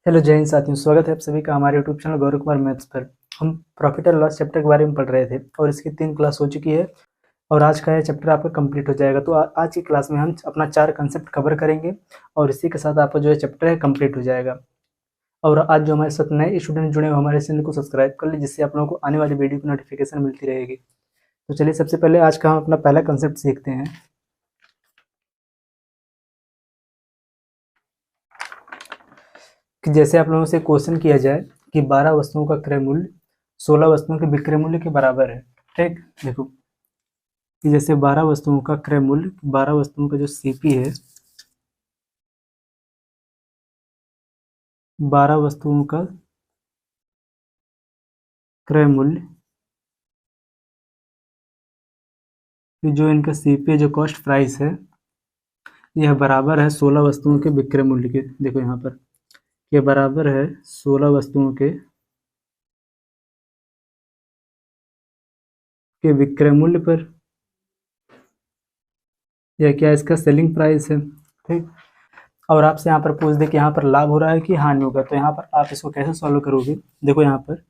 Hello जय हिंद साथियों, स्वागत है आप सभी का हमारे YouTube channel Gaurav Kumar maths पर। हम प्रॉफिट एंड लॉस चैप्टर के बारे में पढ़ रहे थे और इसकी 3 क्लास हो चुकी है और आज का यह चैप्टर आपका कंप्लीट हो जाएगा। तो आज की क्लास में हम अपना 4 कंसेप्ट कवर करेंगे और इसी के साथ आपका जो है चैप्टर है कंप्लीट हो जाएगा। और आज जो हमारे साथ नए स्टूडेंट जुड़े हुए हमारे चैनल को सब्सक्राइब कर ले, जिससे आप लोगों को आने वाली वीडियो की नोटिफिकेशन मिलती रहेगी। तो चलिए सबसे पहले आज का हम अपना पहला कंसेप्ट सीखते हैं कि जैसे आप लोगों से क्वेश्चन किया जाए कि 12 वस्तुओं का क्रय मूल्य 16 वस्तुओं के विक्रय मूल्य के बराबर है। ठीक, देखो कि जैसे 12 वस्तुओं का क्रय मूल्य, 12 वस्तुओं का जो सीपी है, 12 वस्तुओं का क्रय मूल्य, जो इनका सीपी जो कॉस्ट प्राइस है, यह बराबर है 16 वस्तुओं के विक्रय मूल्य के। देखो यहाँ पर यह बराबर है 16 वस्तुओं के विक्रय मूल्य पर। यह क्या है, इसका सेलिंग प्राइस है। ठीक, और आपसे यहाँ पर पूछ दे कि यहाँ पर लाभ हो रहा है कि हानि होगा, तो यहाँ पर आप इसको कैसे सॉल्व करोगे। देखो यहाँ पर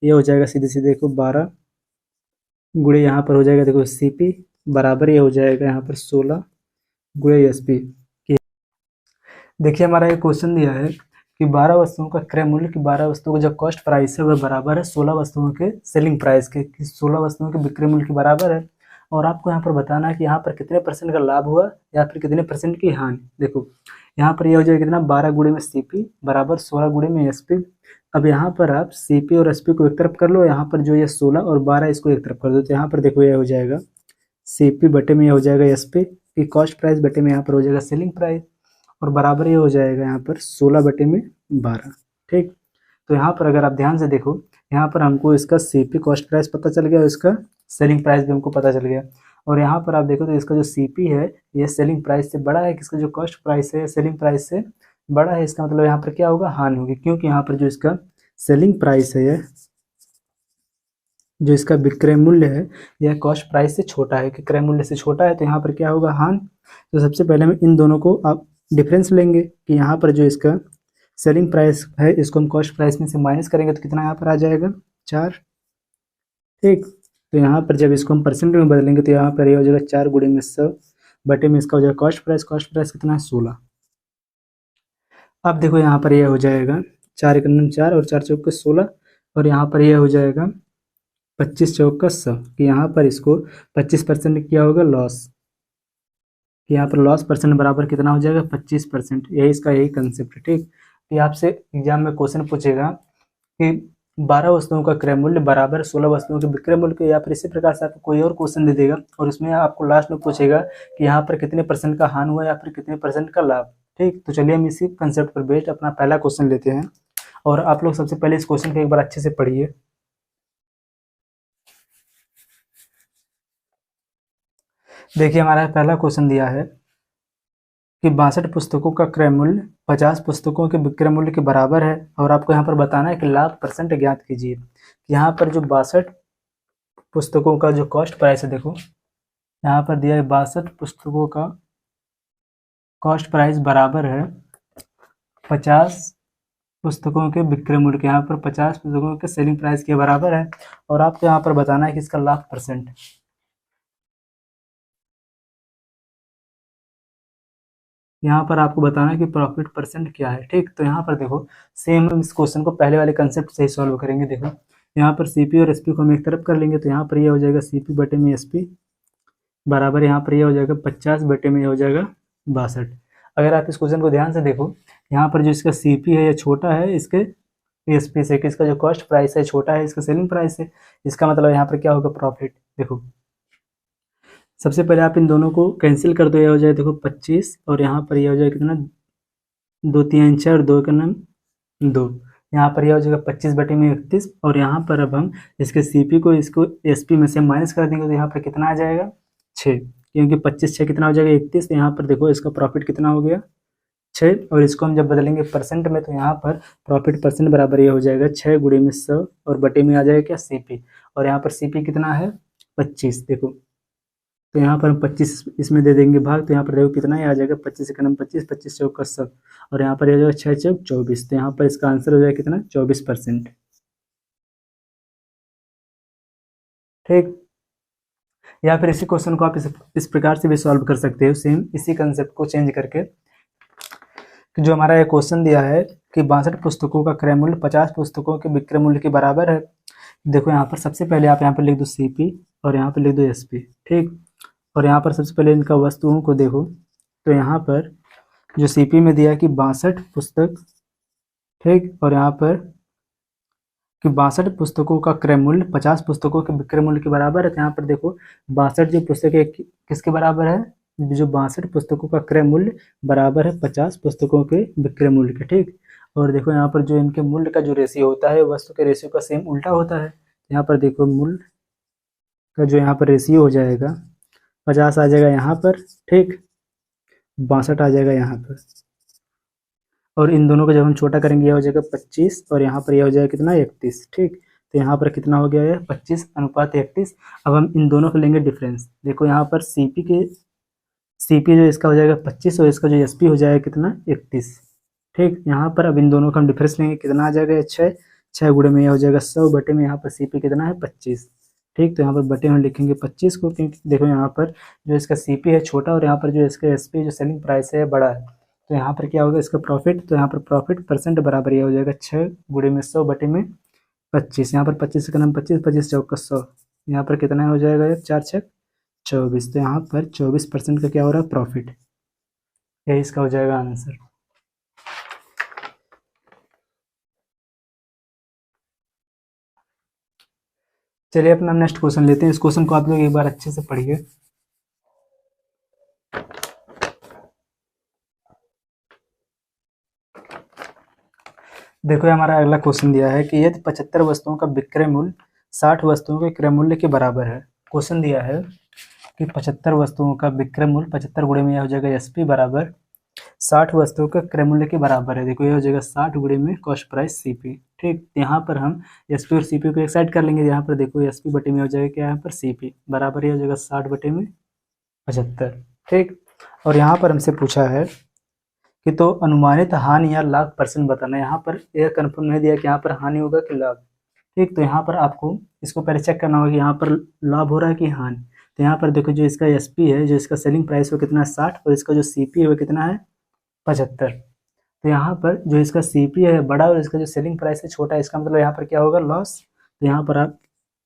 ये हो जाएगा सीधे सीधे, देखो 12 गुणे यहाँ पर हो जाएगा, देखो सीपी बराबर ये हो जाएगा यहाँ पर 16 गुणे एसपी। देखिए हमारा ये क्वेश्चन दिया है कि 12 वस्तुओं का क्रय मूल्य की 12 वस्तुओं का जो कॉस्ट प्राइस है वह बराबर है 16 वस्तुओं के सेलिंग प्राइस के, कि 16 वस्तुओं के विक्रय मूल्य के बराबर है। और आपको यहाँ पर बताना है कि यहाँ पर कितने % का लाभ हुआ या फिर कितने % की हानि। देखो यहाँ पर यह हो जाएगा कितना, 12 गुणे में सीपी बराबर 16 गुणे में एसपी। अब यहाँ पर आप सीपी और एसपी को एक तरफ कर लो, यहाँ पर जो ये 16 और 12 इसको एक तरफ कर दो, तो यहाँ पर देखो यह हो जाएगा सीपी बटे में यह हो जाएगा एसपी की कॉस्ट प्राइस बटे में यहाँ पर हो जाएगा सेलिंग प्राइस, और बराबर ये हो जाएगा यहाँ पर 16 बटे में 12। ठीक, तो यहाँ पर अगर आप ध्यान से देखो, यहाँ पर हमको इसका सीपी कॉस्ट प्राइस पता चल गया और इसका सेलिंग प्राइस भी हमको पता चल गया। और यहाँ पर आप देखो तो इसका जो सीपी है ये सेलिंग प्राइस से बड़ा है, किसका जो कॉस्ट प्राइस है सेलिंग प्राइस से बड़ा है। इसका मतलब यहाँ पर क्या होगा, हानि होगी, क्योंकि यहाँ पर जो इसका सेलिंग प्राइस है, जो इसका विक्रय मूल्य है, यह कॉस्ट प्राइस से छोटा है, कि क्रय मूल्य से छोटा है, तो यहाँ पर क्या होगा, हानि। तो सबसे पहले हम इन दोनों को आप डिफरेंस लेंगे कि यहाँ पर जो इसका सेलिंग प्राइस है इसको हम कॉस्ट प्राइस में से माइनस करेंगे तो कितना यहाँ पर आ जाएगा, 4। ठीक, तो यहाँ पर जब इसको हम परसेंट में बदलेंगे तो यहाँ पर ये हो जाएगा 4 गुणे में 100 बटे में इसका हो जाएगा कॉस्ट प्राइस कितना है, 16। अब देखो यहाँ पर यह हो जाएगा 4 1 4 और 4 चौक 16, और यहाँ पर यह हो जाएगा 25 चौक 100, कि यहाँ पर इसको 25% किया होगा लॉस, कि यहाँ पर लॉस परसेंट बराबर कितना हो जाएगा, 25%। यही इसका यही कंसेप्ट है। ठीक, तो आपसे एग्जाम में क्वेश्चन पूछेगा कि 12 वस्तुओं का क्रय मूल्य बराबर 16 वस्तुओं के विक्रय मूल्य के, या फिर इसी प्रकार से आपको कोई और क्वेश्चन दे देगा और उसमें आपको लास्ट में पूछेगा कि यहाँ पर कितने % का हानि हुआ या फिर कितने % का लाभ। ठीक, तो चलिए हम इसी कंसेप्ट पर बेस्ड अपना पहला क्वेश्चन लेते हैं, और आप लोग सबसे पहले इस क्वेश्चन को एक बार अच्छे से पढ़िए। देखिए हमारा पहला क्वेश्चन दिया है कि 62 पुस्तकों का क्रय मूल्य 50 पुस्तकों के विक्रय मूल्य के बराबर है, और आपको यहाँ पर बताना है कि लाभ % ज्ञात कीजिए। यहाँ पर जो 62 पुस्तकों का जो कॉस्ट प्राइस है, देखो यहाँ पर दिया है 62 पुस्तकों का कॉस्ट प्राइस बराबर है 50 पुस्तकों के विक्रय मूल्य के, यहाँ पर 50 पुस्तकों के सेलिंग प्राइस के बराबर है, और आपको यहाँ पर बताना है कि इसका लाभ %। यहाँ पर आपको बताना है कि प्रॉफिट % क्या है। ठीक, तो यहाँ पर देखो सेम हम इस क्वेश्चन को पहले वाले कंसेप्ट से ही सॉल्व करेंगे। देखो यहाँ पर सीपी और एसपी को हम एक तरफ कर लेंगे, तो यहाँ पर ये हो जाएगा सीपी बटे में एसपी बराबर, यहाँ पर ये हो जाएगा 50 बटे में ये हो जाएगा 62। अगर आप इस क्वेश्चन को ध्यान से देखो, यहाँ पर जो इसका सीपी है ये छोटा है इसके एसपी से, कि इसका जो कॉस्ट प्राइस है छोटा है इसका सेलिंग प्राइस है, इसका मतलब यहाँ पर क्या होगा, प्रॉफिट। देखो सबसे पहले आप इन दोनों को कैंसिल कर दो, ये हो जाए देखो 25, और यहाँ पर ये हो जाए कितना, 2 3 4 2 का नाम 2, यहाँ पर यह हो जाएगा 25 बटे में 31, और यहाँ पर अब हम इसके सीपी को इसको एसपी में से माइनस कर देंगे तो यहाँ पर कितना आ जाएगा, 6, क्योंकि 25 6 कितना हो जाएगा 31, तो यहाँ पर देखो इसका प्रॉफिट कितना हो गया, 6। और इसको हम जब बदलेंगे % में तो यहाँ पर प्रॉफिट % बराबर ये हो जाएगा 6 गुणे में 100, और बटे में आ जाएगा क्या, सीपी, और यहाँ पर सीपी कितना है 25। देखो तो यहाँ पर हम 25 इसमें दे देंगे भाग, तो यहाँ पर देखो कितना ही आ जाएगा, 25 एकम 25, 25 चौका 100, और यहाँ पर आ जाएगा 6 चौक 24। तो यहाँ पर इसका आंसर हो जाएगा कितना, 24%। ठीक। या फिर इसी क्वेश्चन को आप इस प्रकार से भी सॉल्व कर सकते हो, सेम इसी कंसेप्ट को चेंज करके, कि जो हमारा ये क्वेश्चन दिया है कि 62 पुस्तकों का क्रय मूल्य 50 पुस्तकों के विक्रय मूल्य के बराबर है। देखो यहाँ पर सबसे पहले आप यहाँ पर लिख दो सीपी और यहाँ पर लिख दो एसपी। ठीक। और यहाँ पर सबसे पहले इनका वस्तुओं को देखो, तो यहाँ पर जो सीपी में दिया कि 62 पुस्तक, ठीक, और यहाँ पर कि 62 पुस्तकों का क्रय मूल्य 50 पुस्तकों के विक्रय मूल्य के बराबर है। तो यहाँ पर देखो 62 जो पुस्तकें किसके बराबर है, जो 62 पुस्तकों का क्रय मूल्य बराबर है 50 पुस्तकों के विक्रय मूल्य के। ठीक। और देखो यहाँ पर जो इनके मूल्य का जो रेशियो होता है वस्तु के रेशियो का सेम उल्टा होता है। यहाँ पर देखो मूल्य का जो यहाँ पर रेशियो हो जाएगा 50 आ जाएगा यहाँ पर, ठीक, 62 आ जाएगा यहाँ पर, और इन दोनों को जब हम छोटा करेंगे यह हो जाएगा 25 और यहाँ पर यह हो जाएगा कितना, 31। ठीक। तो यहाँ पर कितना हो गया है, 25:31। अब हम इन दोनों को लेंगे डिफरेंस। देखो यहाँ पर सीपी जो इसका हो जाएगा 25 और इसका जो एसपी हो जाएगा कितना, 31। ठीक। यहाँ पर अब इन दोनों का हम डिफरेंस लेंगे, कितना आ जाएगा, 6, 6 गुणे में यह हो जाएगा 100 बटे में यहाँ पर सीपी कितना है, 25। ठीक। तो यहाँ पर बटे में लिखेंगे 25 को, क्योंकि देखो यहाँ पर जो इसका सीपी है छोटा और यहाँ पर जो इसका एसपी जो सेलिंग प्राइस है बड़ा है। तो यहाँ पर क्या होगा इसका प्रॉफिट, तो यहाँ पर प्रॉफिट परसेंट बराबर यह हो जाएगा 6 गुणे में 100 बटे में 25। यहाँ पर 25 का नाम 25, 25 चौका 100, यहाँ पर कितना हो जाएगा, 4 6 24। तो यहाँ पर 24% का क्या हो रहा है, प्रॉफिट। यही इसका हो जाएगा आंसर। चलिए अपना नेक्स्ट क्वेश्चन लेते हैं। इस क्वेश्चन को आप लोग एक बार अच्छे से पढ़िए। देखो हमारा अगला क्वेश्चन दिया है कि यदि 75 वस्तुओं का विक्रय मूल्य 60 वस्तुओं के क्रय मूल्य के बराबर है। क्वेश्चन दिया है कि 75 वस्तुओं का विक्रय मूल्य 75 गुणे में यह हो जाएगा एसपी बराबर 60 वस्तुओं का क्रय मूल्य के बराबर है। देखो यह हो जाएगा 60 गुणे में कॉस्ट प्राइस सीपी। ठीक। यहाँ पर हम एसपी और सीपी को एक साइड कर लेंगे। यहाँ पर देखो एसपी बटे में हो जाएगा क्या, यहाँ पर सीपी बराबर यह हो जाएगा 60 बटे में 75। ठीक। और यहाँ पर हमसे पूछा है कि तो अनुमानित हानि या लाभ परसेंट बताना। यहाँ पर यह कन्फर्म नहीं दिया कि यहाँ पर हानि होगा कि लाभ। ठीक। तो यहाँ पर आपको इसको पहले चेक करना होगा कि यहाँ पर लाभ हो रहा है कि हानि। तो यहाँ पर देखो जो इसका एसपी है, जो इसका सेलिंग प्राइस वो कितना है 60 और इसका जो सीपी है वो कितना है 75। तो यहाँ पर जो इसका सीपी है बड़ा और इसका जो सेलिंग प्राइस है छोटा, इसका मतलब यहाँ पर क्या होगा, लॉस। तो यहाँ पर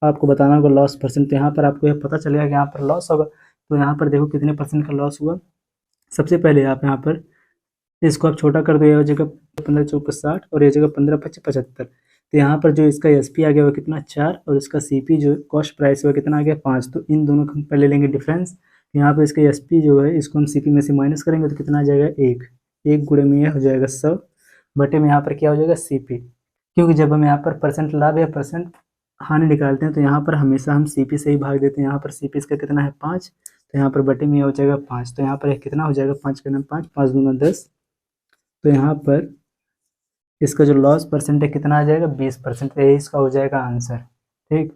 आपको बताना होगा लॉस परसेंट। तो यहाँ पर आपको यह पता चलेगा कि यहाँ पर लॉस होगा। तो यहाँ पर देखो कितने परसेंट का लॉस हुआ। सबसे पहले आप यहाँ पर इसको आप छोटा कर दो, यह हो जाएगा 15 चौका 60 और यह जगह 15 25 75। तो यहाँ पर जो इसका एसपी आ गया वो कितना 4 और इसका सीपी जो कॉस्ट प्राइस वो कितना आ गया 5। तो इन दोनों का हम पहले लेंगे डिफरेंस। यहाँ पर इसका एसपी जो है इसको हम सीपी में से माइनस करेंगे तो कितना आ जाएगा 1 गुणे में यह हो जाएगा 100 बटे में यहाँ पर क्या हो जाएगा सीपी। क्योंकि जब हम यहाँ पर परसेंट लाभ या परसेंट हानि निकालते हैं तो यहाँ पर हमेशा हम सीपी से ही भाग देते हैं। यहाँ पर सीपी इसका कितना है 5, तो यहाँ पर बटे में हो जाएगा 5। तो यहाँ पर कितना हो जाएगा 5 का नाम 5, 5 दूना 10। तो यहाँ पर इसका जो लॉस परसेंट है कितना आ जाएगा 20%। यही इसका हो जाएगा आंसर। ठीक।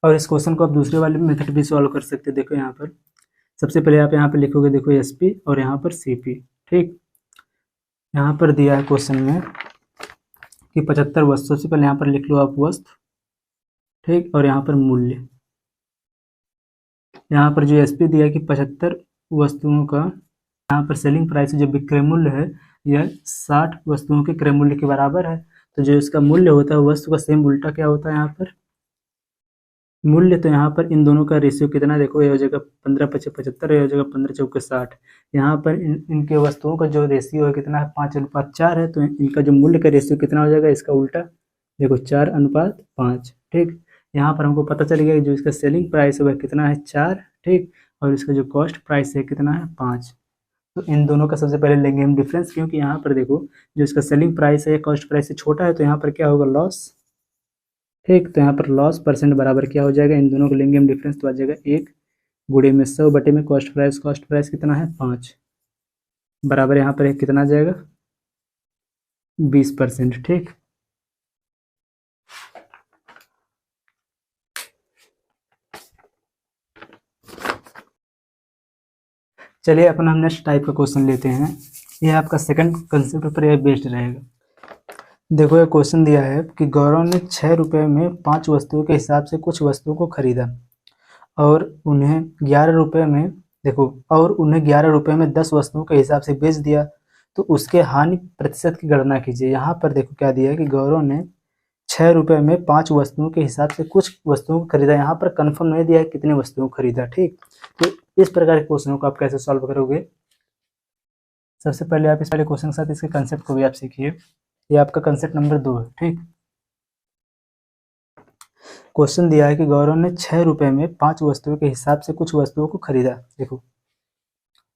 और इस क्वेश्चन को आप दूसरे वाले मेथड भी सॉल्व कर सकते हैं। देखो यहाँ पर सबसे पहले आप यहाँ पर लिखोगे, देखो एसपी और यहाँ पर सीपी। ठीक। यहाँ पर दिया है क्वेश्चन में कि 75 वस्तुओं से पहले यहाँ पर लिख लो आप वस्तु। ठीक। और यहाँ पर मूल्य, यहाँ पर जो एसपी दिया है कि 75 वस्तुओं का यहाँ पर सेलिंग प्राइस जो विक्रय मूल्य है यह 60 वस्तुओं के क्रय मूल्य के बराबर है। तो जो इसका मूल्य होता है वस्तु का सेम उल्टा क्या होता है यहाँ पर मूल्य। तो यहाँ पर इन दोनों का रेशियो कितना, देखो ये हो जाएगा 15 25 75, ये हो जाएगा 15 चौके 60। यहाँ पर इनके वस्तुओं का जो रेशियो है कितना है 5:4 है। तो इनका जो मूल्य का रेशियो कितना हो जाएगा इसका उल्टा, देखो 4:5। ठीक। यहाँ पर हमको पता चल गया कि जो इसका सेलिंग प्राइस है वह कितना है 4। ठीक। और इसका जो कॉस्ट प्राइस है कितना है 5। तो इन दोनों का सबसे पहले लेंगे हम डिफरेंस, क्योंकि यहाँ पर देखो जो इसका सेलिंग प्राइस है कॉस्ट प्राइस से छोटा है। तो यहाँ पर क्या होगा लॉस। ठीक। तो यहाँ पर लॉस परसेंट बराबर क्या हो जाएगा, इन दोनों को लेंगे हम डिफरेंस तो आ जाएगा 1 गुणे में 100 बटे में कॉस्ट प्राइस कितना है 5 बराबर यहाँ पर कितना आ जाएगा 20%। ठीक। चलिए अपना हम नेक्स्ट टाइप का क्वेश्चन लेते हैं। यह आपका सेकंड कंसेप्ट पर यह बेस्ड रहेगा। देखो ये क्वेश्चन दिया है कि गौरव ने 6 रुपये में 5 वस्तुओं के हिसाब से कुछ वस्तुओं को खरीदा और उन्हें 11 रुपये में, देखो, और उन्हें 11 रुपये में 10 वस्तुओं के हिसाब से बेच दिया, तो उसके हानि प्रतिशत की गणना कीजिए। यहाँ पर देखो क्या दिया है कि गौरव ने 6 रुपये में 5 वस्तुओं के हिसाब से कुछ वस्तुओं को खरीदा। यहाँ पर कन्फर्म नहीं दिया है कितने वस्तुओं को खरीदा। ठीक, तो इस प्रकार के क्वेश्चनों को आप कैसे सॉल्व करोगे? सबसे पहले आप इस वाले क्वेश्चन के साथ इसके कंसेप्ट को भी आप सीखिए। ये आपका कंसेप्ट नंबर 2 है। ठीक, क्वेश्चन दिया है कि गौरव ने 6 रुपये में 5 वस्तुओं के हिसाब से कुछ वस्तुओं को खरीदा। देखो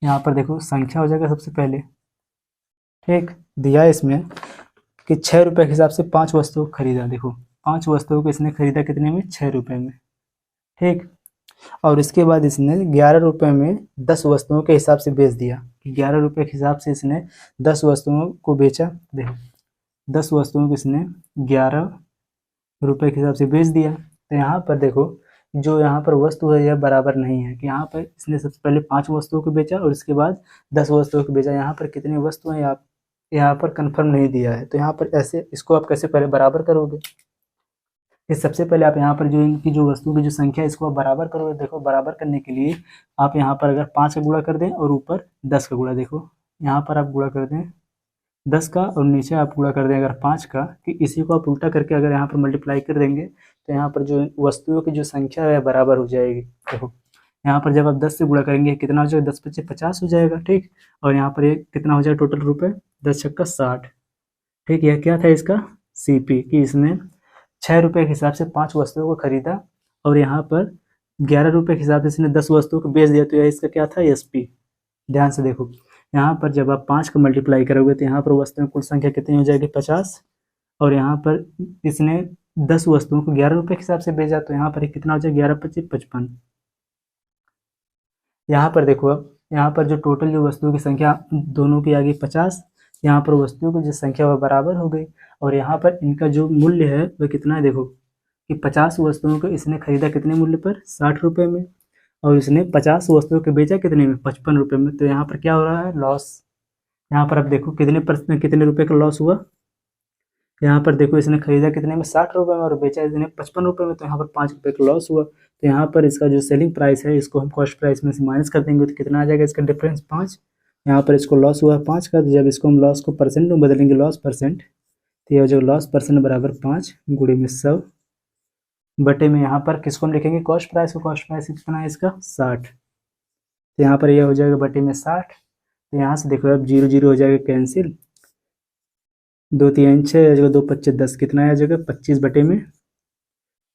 यहाँ पर देखो संख्या हो जाएगा सबसे पहले। ठीक, दिया है इसमें कि 6 रुपये के हिसाब से 5 वस्तुओं को खरीदा। देखो 5 वस्तुओं को इसने खरीदा कितने में? 6 रुपये में। ठीक, और इसके बाद इसने 11 रुपये में 10 वस्तुओं के हिसाब से बेच दिया। 11 रुपये के हिसाब से इसने 10 वस्तुओं को बेचा। देखो 10 वस्तुओं को इसने 11 रुपये के हिसाब से बेच दिया। तो यहाँ पर देखो जो यहाँ पर वस्तु है यह बराबर नहीं है कि यहाँ पर इसने सबसे पहले 5 वस्तुओं को बेचा और इसके बाद 10 वस्तुओं को बेचा। यहाँ पर कितनी वस्तु हैं आप यहाँ पर कंफर्म नहीं दिया है। तो यहाँ पर ऐसे इसको आप कैसे पहले बराबर करोगे? कि सबसे पहले आप यहाँ पर जो इनकी जो वस्तुओं की जो संख्या है इसको आप बराबर करोगे। देखो बराबर करने के लिए आप यहाँ पर अगर 5 का गुणा कर दें और ऊपर 10 का गुणा, देखो यहाँ पर आप गुणा कर दें 10 का और नीचे आप गुणा कर दें अगर 5 का, कि इसी को आप उल्टा करके अगर यहाँ पर मल्टीप्लाई कर देंगे तो यहाँ पर जो वस्तुओं की जो संख्या है बराबर हो जाएगी। देखो यहाँ पर जब आप 10 से गुणा करेंगे कितना हो जाएगा? 10 × 5 = 50 हो जाएगा। ठीक, और यहाँ पर ये कितना हो जाएगा टोटल रुपये? 10 × 6 = 60। ठीक, यह क्या था इसका CP, कि इसने 6 रुपये के हिसाब से 5 वस्तुओं को खरीदा और यहाँ पर 11 रुपये के हिसाब से इसने 10 वस्तुओं को बेच दिया। तो यह इसका क्या था? SP। ध्यान से देखो यहाँ पर जब आप 5 का मल्टीप्लाई करोगे तो यहाँ पर वस्तुओं की कुल संख्या कितनी हो जाएगी? 50। और यहाँ पर इसने 10 वस्तुओं को 11 रुपये के हिसाब से बेचा तो यहाँ पर कितना हो जाएगा? 11 × 25 = 55। यहाँ पर देखो अब यहाँ पर जो टोटल जो वस्तुओं की संख्या दोनों की आ गई 50, यहाँ पर वस्तुओं की जो संख्या वह बराबर हो गई और यहाँ पर इनका जो मूल्य है वह कितना है? देखो कि 50 वस्तुओं को इसने खरीदा कितने मूल्य पर? 60 रुपये में, और इसने 50 वस्तुओं को बेचा कितने में? 55 रुपये में। तो यहाँ पर क्या हो रहा है? लॉस। यहाँ पर आप देखो कितने रुपये का लॉस हुआ। यहाँ पर देखो इसने खरीदा कितने में? 60 रुपये में और बेचा इसने 55 रुपये में। तो यहाँ पर 5 रुपये का लॉस हुआ। तो यहाँ पर इसका जो सेलिंग प्राइस है इसको हम कॉस्ट प्राइस में से माइनस कर देंगे तो कितना आ जाएगा इसका डिफरेंस? 5। यहाँ पर इसको लॉस हुआ 5 का, तो जब इसको हम लॉस को परसेंट में बदलेंगे, लॉस परसेंट, तो यह जो लॉस परसेंट बराबर 5 गुणे में 100 बटे में यहाँ पर किसको हम लिखेंगे? कॉस्ट प्राइस को। कॉस्ट प्राइस कितना है इसका? 60। तो यहाँ पर यह हो जाएगा बटे में 60। तो यहाँ से देखो अब 0 0 हो जाएगा कैंसिल, 2 3 6 जगह 2 25 10, कितना आ जाएगा? 25 बटे में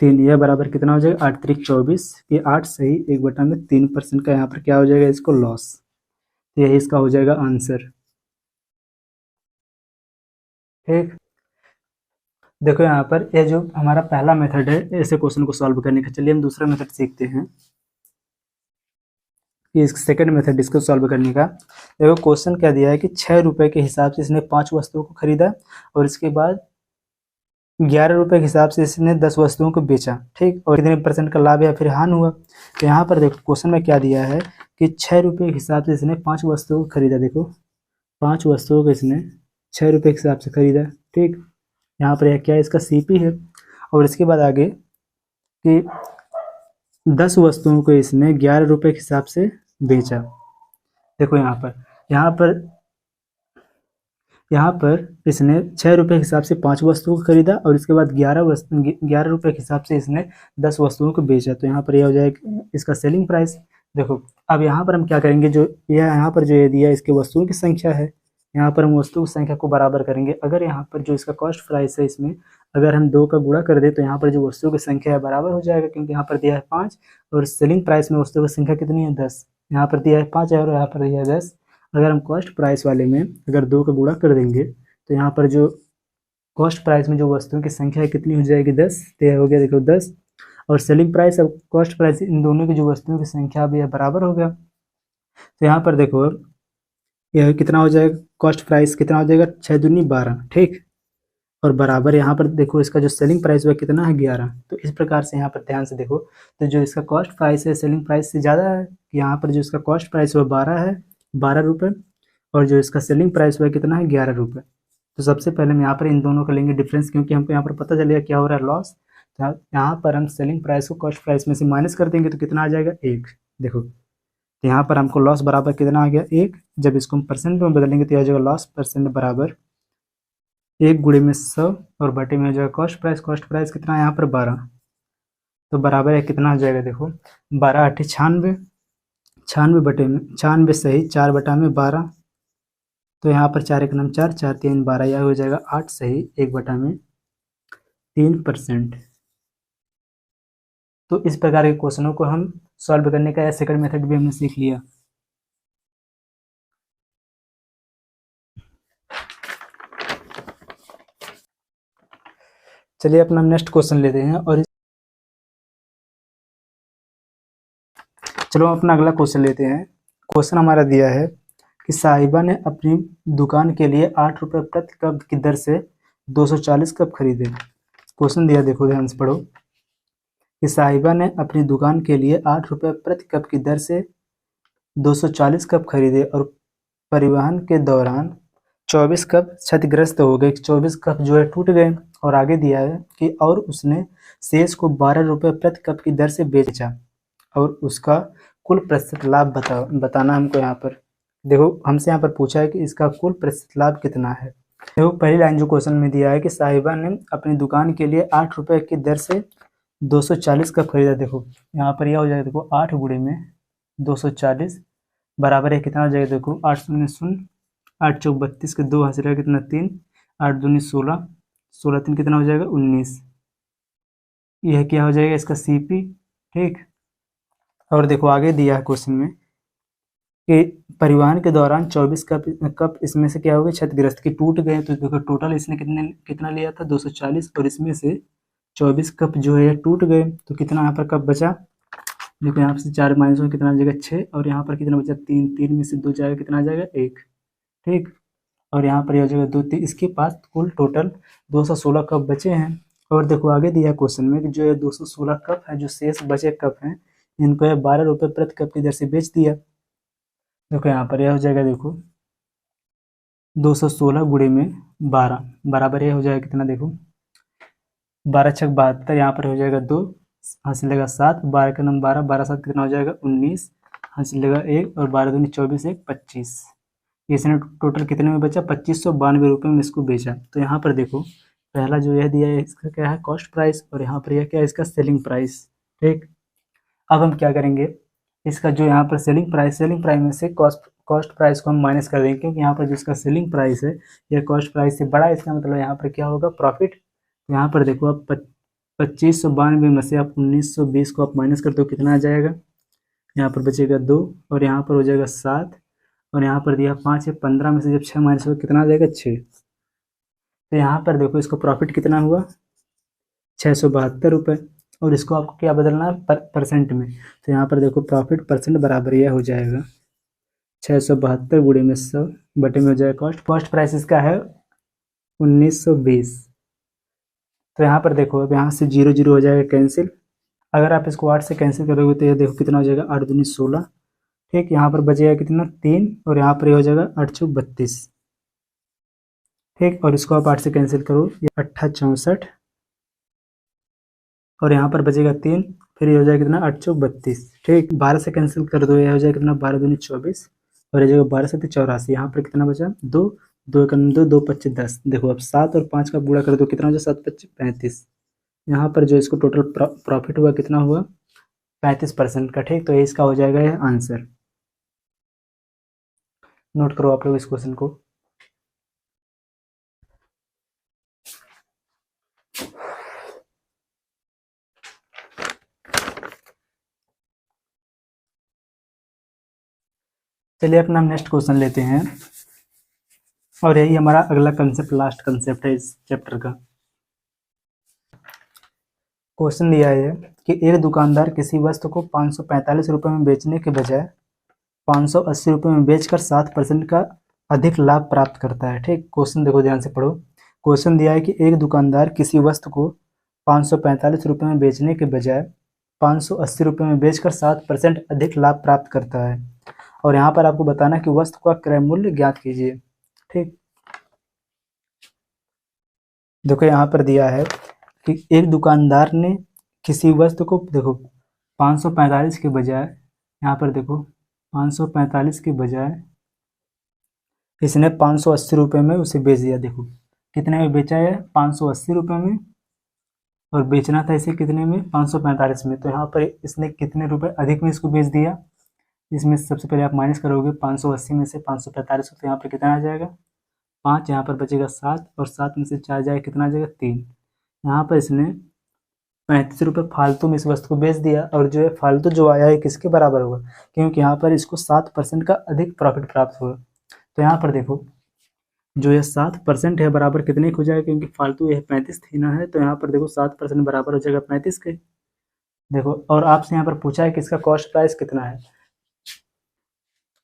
3। यह बराबर कितना हो जाएगा? 8 3 24। ये 8 सही 1/3% का यहाँ पर क्या हो जाएगा? इसको लॉस। तो यही इसका हो जाएगा आंसर। ठीक, देखो यहाँ पर यह जो हमारा पहला मेथड है ऐसे क्वेश्चन को सॉल्व करने का। चलिए हम दूसरा मेथड सीखते हैं कि इस सेकंड मेथड इसको सॉल्व करने का। देखो क्वेश्चन क्या दिया है कि 6 रुपये के हिसाब से इसने 5 वस्तुओं को खरीदा और इसके बाद 11 रुपये के हिसाब से इसने 10 वस्तुओं को बेचा। ठीक, और कितने % का लाभ या फिर हानि हुआ? तो यहाँ पर देखो क्वेश्चन में क्या दिया है कि 6 रुपये के हिसाब से इसने 5 वस्तुओं को खरीदा। देखो 5 वस्तुओं को इसने 6 रुपये के हिसाब से खरीदा। ठीक, यहाँ पर यह क्या है? इसका CP है। और इसके बाद आगे कि 10 वस्तुओं को इसने 11 रुपये के हिसाब से बेचा। देखो यहाँ पर इसने 6 रुपये के हिसाब से 5 वस्तुओं को खरीदा और इसके बाद 11 रुपये के हिसाब से इसने 10 वस्तुओं को बेचा। तो यहाँ पर यह हो जाएगा इसका सेलिंग प्राइस। देखो अब यहाँ पर हम क्या करेंगे, जो यह यहाँ पर जो ये दिया इसके वस्तुओं की संख्या है, यहाँ पर हम वस्तुओं की संख्या को बराबर करेंगे। अगर यहाँ पर जो इसका कॉस्ट प्राइस है इसमें अगर हम 2 का गुणा कर दें तो यहाँ पर जो वस्तुओं की संख्या है बराबर हो जाएगा, क्योंकि यहाँ पर दिया है 5 और सेलिंग प्राइस में वस्तुओं की संख्या कितनी है? 10। यहाँ पर दिया है 5 और यहाँ पर दिया है 10। अगर हम कॉस्ट प्राइस वाले में अगर 2 का गुणा कर देंगे तो यहाँ पर जो कॉस्ट प्राइस में जो वस्तुओं की संख्या है कितनी हो जाएगी? 10। तो यह हो गया देखो 10, और सेलिंग प्राइस और कॉस्ट प्राइस इन दोनों की जो वस्तुओं की संख्या भी है बराबर हो गया। तो यहाँ पर देखो यह कितना हो जाएगा? कॉस्ट प्राइस कितना हो जाएगा? 6 दूनी 12। ठीक, और बराबर यहाँ पर देखो इसका जो सेलिंग प्राइस हुआ कितना है 11। तो इस प्रकार से यहाँ पर ध्यान से देखो, तो जो इसका कॉस्ट प्राइस है सेलिंग प्राइस से ज़्यादा है। यहाँ पर जो इसका कॉस्ट प्राइस हुआ 12 है, 12 रुपये, और जो इसका सेलिंग प्राइस हुआ कितना है 11 रुपये। तो सबसे पहले हम यहाँ पर इन दोनों का लेंगे डिफरेंस, क्योंकि हमको यहाँ पर पता चलेगा क्या हो रहा है लॉस। तो यहाँ पर हम सेलिंग प्राइस को कॉस्ट प्राइस में से माइनस कर देंगे तो कितना आ जाएगा 1। देखो तो यहाँ पर हमको लॉस बराबर कितना आ गया 1। जब इसको हम परसेंट में बदलेंगे तो आ जाएगा लॉस परसेंट बराबर 1 गुणे में 100 और बटे में हो जाएगा कॉस्ट प्राइस कितना है यहाँ पर 12। तो बराबर है कितना हो जाएगा देखो 12 8 96, 96 बटे में 96 सही 4 बटा में 12। तो यहाँ पर 4 1 9 4, 4 3 12, यह हो जाएगा 8 सही 1 बटा में 3%। तो इस प्रकार के क्वेश्चनों को हम सॉल्व करने का सेकंड मेथड भी हमने सीख लिया। चलिए अपना नेक्स्ट क्वेश्चन लेते हैं और चलो अपना अगला क्वेश्चन लेते हैं। क्वेश्चन हमारा दिया है कि साहिबा ने अपनी दुकान के लिए 8 रुपये प्रति कप की दर से 240 कप खरीदे। क्वेश्चन दिया देखो ध्यान से पढ़ो कि साहिबा ने अपनी दुकान के लिए 8 रुपये प्रति कप की दर से 240 कप खरीदे और परिवहन के दौरान 24 कप क्षतिग्रस्त हो गए, 24 कप जो है टूट गए। और आगे दिया है कि और उसने शेष को 12 रुपये प्रति कप की दर से बेचा और उसका कुल प्रतिशत लाभ बताना हमको। यहाँ पर देखो हमसे यहाँ पर पूछा है कि इसका कुल प्रतिशत लाभ कितना है। देखो पहली लाइन जो क्वेश्चन में दिया है कि साहिबा ने अपनी दुकान के लिए 8 रुपये की दर से 240 कप खरीदा। देखो यहाँ पर यह हो जाएगा देखो 8 गुणे में 240 बराबर है कितना हो जाएगा देखो 8 शून्य शून्य 8 चौक 32 के 2 हासिल कितना 3, 8 दूनी 16, 16 3 कितना हो जाएगा 19। यह क्या हो जाएगा इसका CP। ठीक, और देखो आगे दिया है क्वेश्चन में कि परिवहन के दौरान 24 कप इसमें से क्या हो गए क्षतिग्रस्त की टूट गए। तो देखो टोटल इसने कितना लिया था 240 और इसमें से 24 कप जो है टूट गए। तो कितना यहाँ पर कप बचा देखो यहाँ से 4 माइनस में कितना आ जाएगा 6 और यहाँ पर कितना बचा 3, 3 में से 2 जाएगा कितना आ जाएगा 1। ठीक, और यहाँ पर यह हो जाएगा 2 3। इसके पास कुल टोटल 216 कप बचे हैं। और देखो आगे दिया क्वेश्चन में कि जो है 216 कप है जो शेष बचे कप हैं इनको है 12 रुपये प्रति कप की दर से बेच दिया। देखो यहाँ पर यह हो जाएगा देखो 216 गुणे में 12 बराबर यह हो जाएगा कितना देखो 12 छक 72, यहाँ पर हो जाएगा 2 हासिल लेगा 7, 12 का नाम 12, 12 7 कितना हो जाएगा 19 हासिल लेगा 1 और 12 दूनी 24 1 25। इसने टोटल कितने में बचा 2592 रुपये में इसको बेचा। तो यहाँ पर देखो पहला जो यह दिया है इसका क्या है कॉस्ट प्राइस और यहाँ पर यह क्या है इसका सेलिंग प्राइस। ठीक, अब हम क्या करेंगे इसका जो यहाँ पर सेलिंग प्राइस में से कॉस्ट प्राइस को हम माइनस कर देंगे, क्योंकि यहाँ पर जो इसका सेलिंग प्राइस है यह कॉस्ट प्राइस से बड़ा है। इसका मतलब यहाँ पर क्या होगा प्रॉफिट। तो यहाँ पर देखो आप 2592 में से आप 1920 को आप माइनस कर दो कितना आ जाएगा, यहाँ पर बचेगा 2 और यहाँ पर हो जाएगा 7 और यहाँ पर दिया 5 है 15 में से जब 6 माइनस होगा कितना आ जाएगा 6। तो यहाँ पर देखो इसको प्रॉफिट कितना हुआ 672 रुपये और इसको आपको क्या बदलना है परसेंट में। तो यहाँ पर देखो प्रॉफिट परसेंट बराबर यह हो जाएगा 672 गुणे में 100 बटे में हो जाएगा कॉस्ट प्राइस इसका है 1920। तो यहाँ पर देखो अब यहाँ से 0 0 हो जाएगा कैंसिल। अगर आप इसको 8 से कैंसिल करोगे तो ये देखो कितना हो जाएगा 8 दूनी 16। ठीक, यहाँ पर बचेगा कितना 3 और यहाँ पर ये हो जाएगा 8 चौक 32। ठीक, और इसको आप 8 से कैंसिल करो ये 8 64 और यहाँ पर बचेगा 3 फिर ये हो जाएगा कितना 8 चौक 32। ठीक, 12 से कैंसिल कर दो ये हो जाएगा कितना 12 दूनी 24 और ये जगह 12 से 84। यहाँ पर कितना बचा 2 2 1 2 2 25 10। देखो अब 7 और 5 का गुणा कर दो कितना हो जाए 7 25 35। यहाँ पर जो इसको टोटल प्रॉफिट हुआ कितना हुआ 35% का। ठीक, तो ये इसका हो जाएगा यह आंसर। नोट करो आप लोग इस क्वेश्चन को। चलिए अपना नेक्स्ट क्वेश्चन लेते हैं और यही हमारा अगला कंसेप्ट लास्ट कंसेप्ट है इस चैप्टर का। क्वेश्चन दिया है कि एक दुकानदार किसी वस्तु को 545 रुपये में बेचने के बजाय 580 रुपये में बेचकर 7% का अधिक लाभ प्राप्त करता है। ठीक, क्वेश्चन देखो ध्यान से पढ़ो क्वेश्चन दिया है कि एक दुकानदार किसी वस्तु को 545 रुपये में बेचने के बजाय 580 रुपये में बेचकर 7% अधिक लाभ प्राप्त करता है, और यहाँ पर आपको बताना है कि वस्तु का क्रय मूल्य ज्ञात कीजिए। ठीक, देखो यहाँ पर दिया है कि एक दुकानदार ने किसी वस्तु को, देखो 545 के बजाय, यहाँ पर देखो 545 के बजाय इसने 580 रुपये में उसे बेच दिया। देखो कितने में बेचा है, 580 रुपये में, और बेचना था इसे कितने में, 545 में। तो यहाँ पर इसने कितने रुपए अधिक में इसको बेच दिया। इसमें सबसे पहले आप माइनस करोगे 580 में से 545, तो यहाँ पर कितना आ जाएगा 5, यहाँ पर बचेगा 7, और 7 में से 4 जाएगा कितना आ जाएगा 3। यहाँ पर इसने 35 रुपये फालतू में इस वस्तु को बेच दिया, और जो है फालतू जो आया है किसके बराबर होगा, क्योंकि यहाँ पर इसको 7% का अधिक प्रॉफिट प्राप्त हुआ। तो यहाँ पर देखो जो ये 7% है बराबर कितने हो जाएगा, क्योंकि फालतू ये 35 थी ना है, तो यहाँ पर देखो 7% बराबर हो जाएगा 35 के। देखो, और आपसे यहाँ पर पूछा है कि इसका कॉस्ट प्राइस कितना है,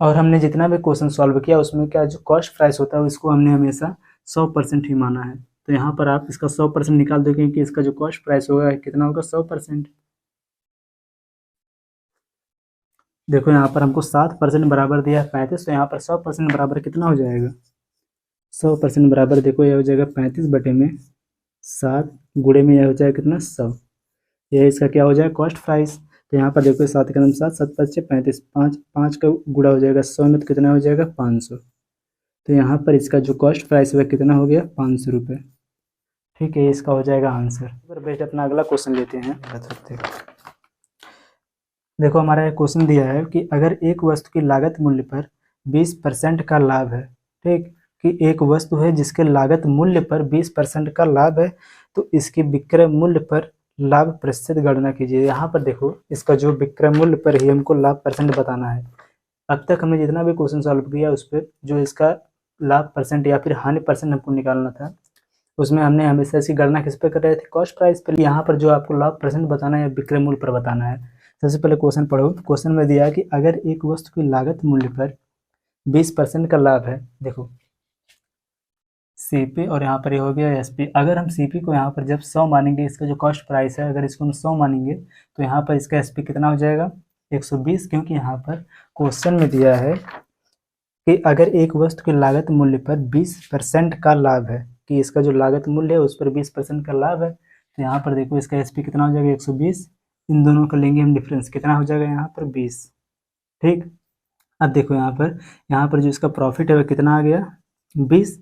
और हमने जितना भी क्वेश्चन सॉल्व किया उसमें क्या जो कॉस्ट प्राइस होता है उसको हमने हमेशा 100% ही माना है। तो यहाँ पर आप इसका 100% निकाल दो, क्योंकि इसका जो कॉस्ट प्राइस होगा कितना होगा 100%। देखो यहाँ पर हमको 7% बराबर दिया है 35, तो यहाँ पर 100% बराबर कितना हो जाएगा, 100% बराबर देखो यह हो जाएगा 35/7 गुणे में यह हो जाएगा कितना 100। यह इसका क्या हो जाएगा कॉस्ट प्राइस। तो यहाँ पर देखो 7 का 7, 7 5 35, 5 का गुणा हो जाएगा 100 में, तो कितना हो जाएगा 500। तो यहाँ पर इसका जो कॉस्ट प्राइस है कितना हो गया 500 रुपये। ठीक है, इसका हो जाएगा आंसर। बेस्ट अपना अगला क्वेश्चन लेते हैं। देखो हमारा एक क्वेश्चन दिया है कि अगर एक वस्तु की लागत मूल्य पर 20% का लाभ है, ठीक, कि एक वस्तु है जिसके लागत मूल्य पर 20% का लाभ है, तो इसके विक्रय मूल्य पर लाभ प्रतिशत गणना कीजिए। यहाँ पर देखो इसका जो विक्रय मूल्य पर ही हमको लाभ परसेंट बताना है। अब तक हमने जितना भी क्वेश्चन सॉल्व किया उस पर जो इसका लाभ परसेंट या फिर हानि परसेंट हमको निकालना था, उसमें हमने हमेशा इसकी गणना किस पे कर रहे थे, कॉस्ट प्राइस पर। यहाँ पर जो आपको लाभ परसेंट बताना है या विक्रय मूल्य पर बताना है। सबसे पहले क्वेश्चन पढ़ो। क्वेश्चन में दिया है कि अगर एक वस्तु की लागत मूल्य पर 20% का लाभ है, देखो सीपी और यहाँ पर ये हो गया एसपी। अगर हम सीपी को यहाँ पर जब 100 मानेंगे, इसका जो कॉस्ट प्राइस है अगर इसको हम 100 मानेंगे, तो यहाँ पर इसका एसपी कितना हो जाएगा 120, क्योंकि यहाँ पर क्वेश्चन में दिया है कि अगर एक वस्तु की लागत मूल्य पर 20% का लाभ है, कि इसका जो लागत मूल्य है उस पर 20% का लाभ है, तो यहाँ पर देखो इसका एसपी कितना हो जाएगा 120। इन दोनों का लेंगे हम डिफरेंस, कितना हो जाएगा यहाँ पर 20। ठीक, अब देखो यहाँ पर जो इसका प्रॉफिट है वह कितना आ गया 20,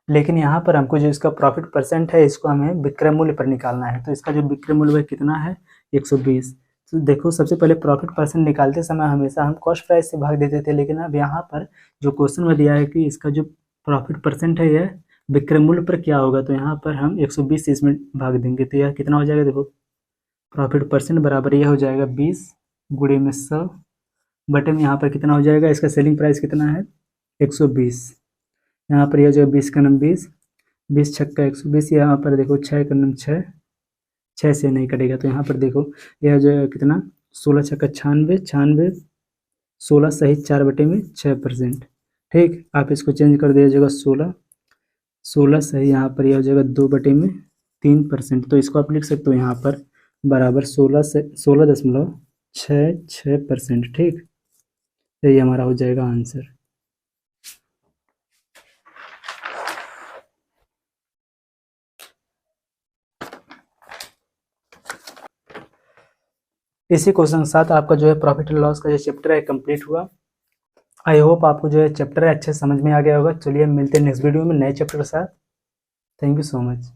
लेकिन यहाँ पर हमको जो इसका प्रॉफिट परसेंट है इसको हमें विक्रय मूल्य पर निकालना है। तो इसका जो विक्रय मूल्य कितना है 120। तो देखो सबसे पहले प्रॉफिट परसेंट निकालते समय हमेशा हम कॉस्ट प्राइस से भाग देते थे, लेकिन अब यहाँ पर जो क्वेश्चन में दिया है कि इसका जो प्रॉफिट परसेंट है यह विक्रय मूल्य पर क्या होगा, तो यहाँ पर हम 120 से इसमें भाग देंगे, तो यह कितना हो जाएगा, देखो प्रॉफिट परसेंट बराबर यह हो जाएगा 20 गुणे में 100 बटे में यहाँ पर कितना हो जाएगा, इसका सेलिंग प्राइस कितना है 120। यहाँ पर यह जो 20 का नम 20, 20 छक्का 120, यहाँ पर देखो 6 का नम 6, 6 से नहीं कटेगा, तो यहाँ पर देखो यह जो है कितना 16 छक्का 96, 96, 16 सही 4 बटे में 6%। ठीक, आप इसको चेंज कर दिया जाएगा 16, 16 सही यहाँ पर यह हो जाएगा 2 बटे में 3%। तो इसको आप लिख सकते हो यहाँ पर बराबर 16.66%। ठीक, तो ये हमारा हो जाएगा आंसर। इसी क्वेश्चन के साथ आपका जो है प्रॉफिट एंड लॉस का जो चैप्टर है कंप्लीट हुआ। आई होप आपको जो है चैप्टर है अच्छे समझ में आ गया होगा। चलिए मिलते हैं नेक्स्ट वीडियो में नए चैप्टर के साथ। Thank you so much.